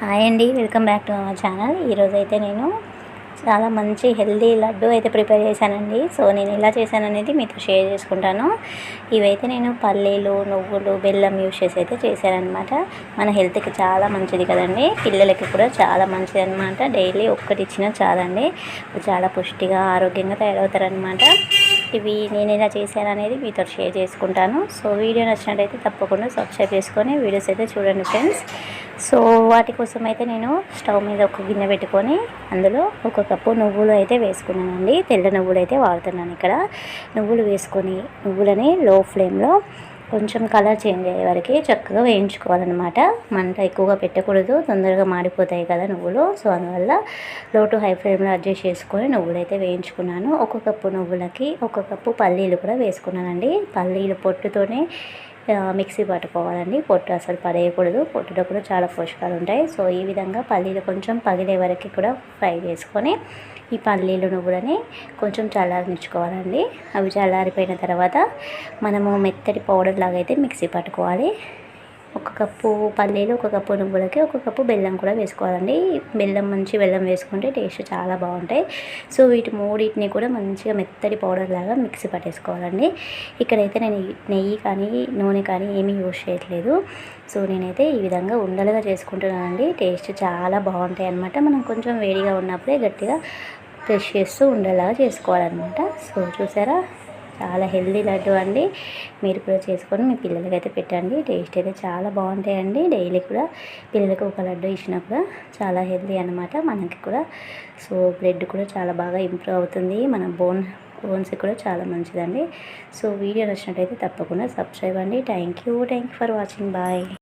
Hi అండి, welcome back to our channel. ఈరోజైతే నేను చాలా మంచి హెల్దీ లడ్డు అయితే ప్రిపేర్ చేశానండి. సో నేను ఎలా చేశాననేది మీతో షేర్ చేసుకుంటాను. ఇవైతే నేను పల్లీలు, నువ్వులు, బెల్లం యూస్ చేసి అయితే చేశానమాట. మన హెల్త్కి చాలా మంచిది కదండి, పిల్లలకి కూడా చాలా మంచిది అనమాట. డైలీ ఒక్కటి ఇచ్చినా చాలండి, చాలా పుష్టిగా ఆరోగ్యంగా తయారవుతారనమాట. ఇవి నేను ఎలా చేశాననేది మీతో షేర్ చేసుకుంటాను. సో వీడియో నచ్చినట్టయితే తప్పకుండా సబ్స్క్రైబ్ చేసుకొని వీడియోస్ అయితే చూడండి ఫ్రెండ్స్. సో వాటి కోసం అయితే నేను స్టవ్ మీద ఒక గిన్నె పెట్టుకొని అందులో ఒక కప్పు నువ్వులు అయితే వేసుకున్నానండి. తెల్ల నువ్వులు అయితే వాడుతున్నాను ఇక్కడ. నువ్వులు వేసుకొని నువ్వులని లో ఫ్లేమ్లో కొంచెం కలర్ చేంజ్ అయ్యే వరకు చక్కగా వేయించుకోవాలన్నమాట. మంట ఎక్కువగా పెట్టకూడదు, తొందరగా మాడిపోతాయి కదా నువ్వులు. సో అందువల్ల లో టు హై ఫ్లేమ్లో అడ్జస్ట్ చేసుకొని నువ్వులు అయితే వేయించుకున్నాను. ఒక కప్పు నువ్వులకి ఒక కప్పు పల్లీలు కూడా వేసుకున్నానండి. పల్లీలు పొట్టుతోనే మిక్సీ పట్టుకోవాలండి, పొట్టు అసలు పడేయకూడదు. పొట్టులో కూడా చాలా పోషకాలు ఉంటాయి. సో ఈ విధంగా పల్లీలు కొంచెం పగిలే వరకు కూడా ఫ్రై చేసుకొని ఈ పల్లీలు నువ్వులని కొంచెం చల్లారించుకోవాలండి. అవి చల్లారిపోయిన తర్వాత మనము మెత్తటి పౌడర్ లాగా అయితే మిక్సీ పట్టుకోవాలి. ఒక కప్పు పల్లీలు, ఒక కప్పు నువ్వులకి ఒక కప్పు బెల్లం కూడా వేసుకోవాలండి. మంచి బెల్లం వేసుకుంటే టేస్ట్ చాలా బాగుంటాయి. సో వీటి మూడింటిని కూడా మంచిగా మెత్తటి పౌడర్ లాగా మిక్సీ పట్టేసుకోవాలండి. ఇక్కడైతే నేను నెయ్యి కానీ నూనె కానీ ఏమీ యూజ్ చేయట్లేదు. సో నేనైతే ఈ విధంగా ఉండలుగా చేసుకుంటున్నానండి. టేస్ట్ చాలా బాగుంటాయి అన్నమాట. మనం కొంచెం వేడిగా ఉన్నప్పుడే గట్టిగా ప్రెస్ చేస్తూ ఉండేలాగా చేసుకోవాలన్నమాట. సో చూసారా, చాలా హెల్దీ లడ్డు అండి. మీరు కూడా చేసుకొని మీ పిల్లలకి అయితే పెట్టండి. టేస్ట్ అయితే చాలా బాగుంటాయండి. డైలీ కూడా పిల్లలకు ఒక లడ్డు ఇచ్చినప్పుడు చాలా హెల్దీ అనమాట మనకి కూడా. సో బ్లడ్ కూడా చాలా బాగా ఇంప్రూవ్ అవుతుంది, మన బోన్స్ కూడా చాలా మంచిదండి. సో వీడియో నచ్చినట్టయితే తప్పకుండా సబ్స్క్రైబ్ అండి. Thank you for watching. Bye.